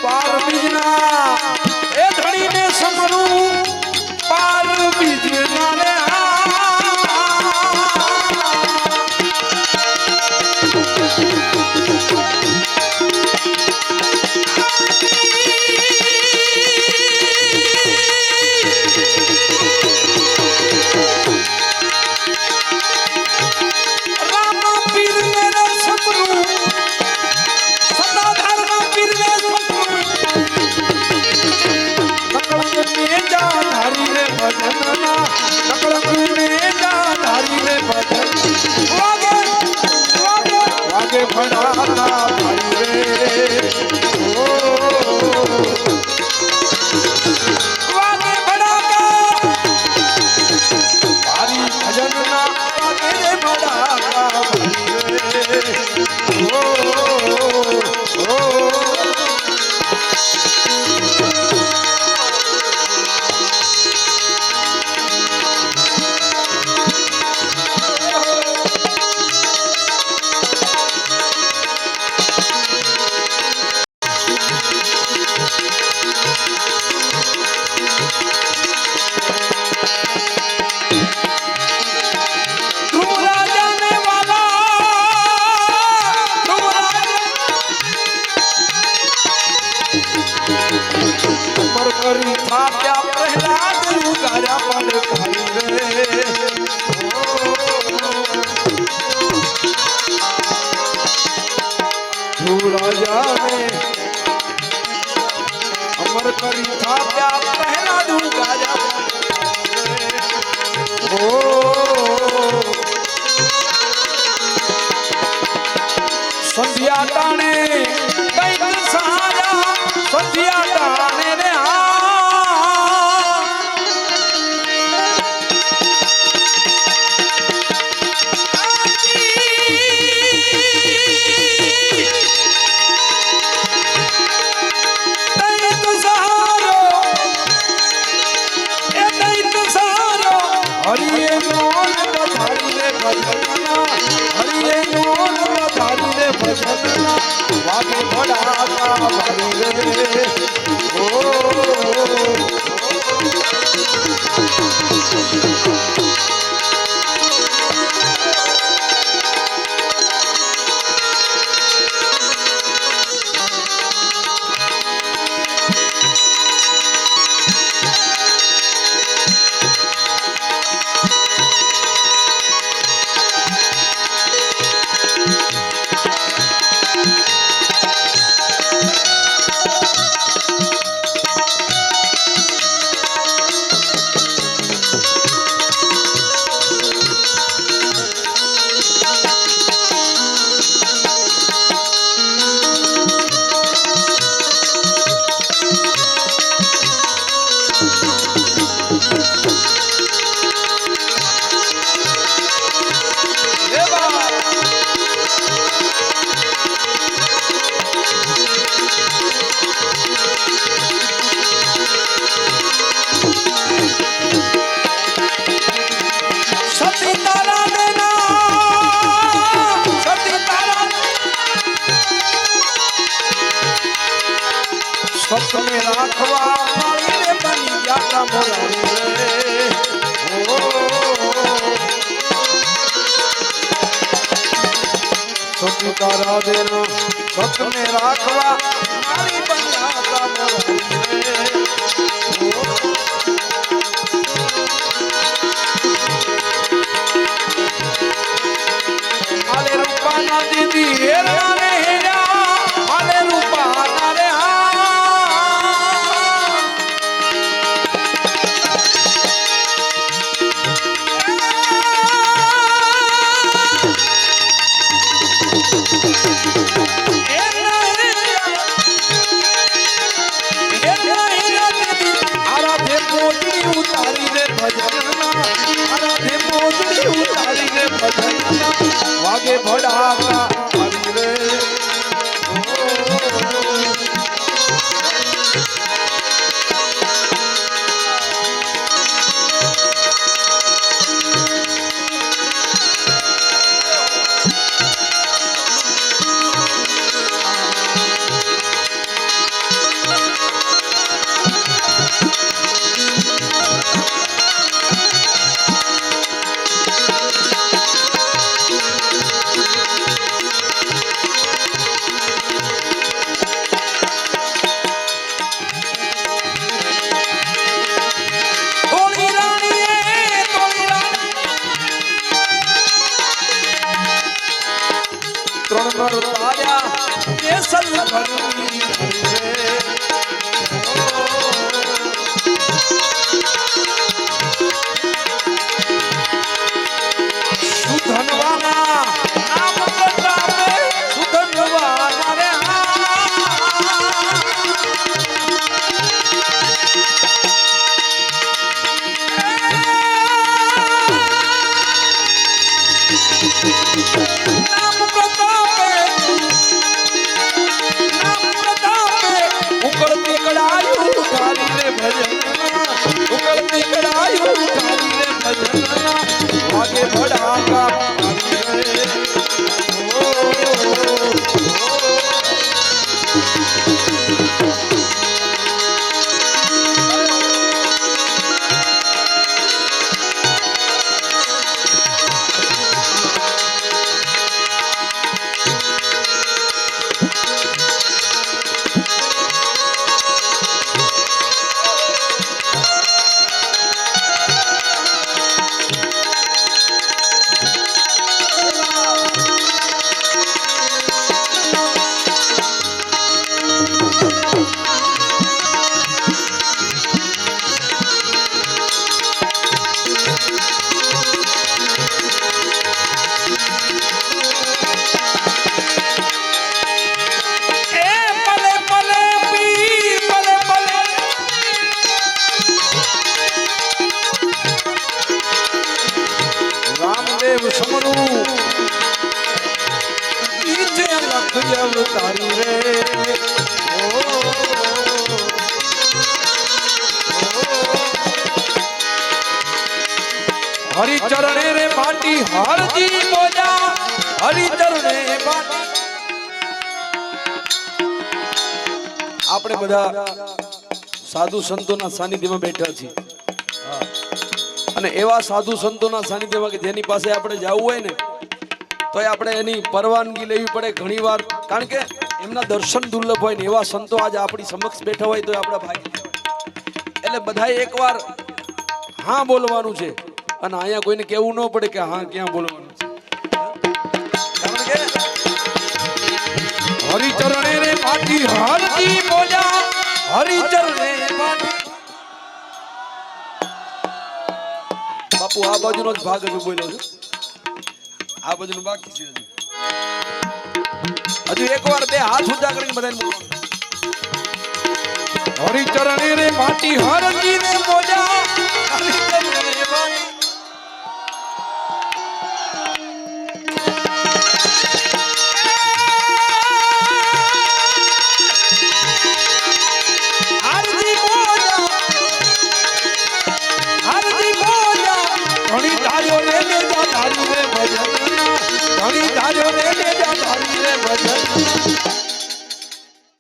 પાર બીજના એ ધણીને સમરું પાર બીજના રે अमर करी था क्या पहला दूंगा संध्या टाणे कई सारा संध्या टाणे ने वागे बड़ा सपने राखवा मारे बनी जाता मोरा सपने तारा देना सपने राखवा मारी बन जाता मोरा माले रूपा ना दीदी हेरा रे हेरा माले रूपा ना रे રામદેવ સમરું ઈજે લખ અવતારી રે હરિ ચરણે રે માટી હરજી બોજા હરિ ચરણે માટી આપણે બધા સાધુ સંતોના સાનિધ્યમાં બેઠા છીએ અને એવા સાધુ સંતોના સાનિધ્યમાં કે જેની પાસે આપણે જવું હોય ને તો આપણે એની પરવાનગી લેવી પડે ઘણીવાર, કારણ કે એમના દર્શન દુર્લભ હોય ને એવા સંતો આજે આપણી સમક્ષ બેઠા હોય તો આપણા ભાગ્ય. એટલે બધાએ એકવાર હા બોલવાનું છે અને અહીંયા કોઈને કહેવું ન પડે કે હા ક્યાં બોલવાનું છે. કારણ કે હરિચરણે રે માટી હરજી બોલ્યા હરિચરણે માટી. બાપુ આ બાજુનો જ ભાગ હજુ બોલ્યો છે, આ બાજુનો બાકી છે. હજુ એકવાર બે હાથ ઊંચા કરીને બધાને બોલવાનું. હરિચરણે રે માટી હરજી ને બોલ્યા હરિચરણે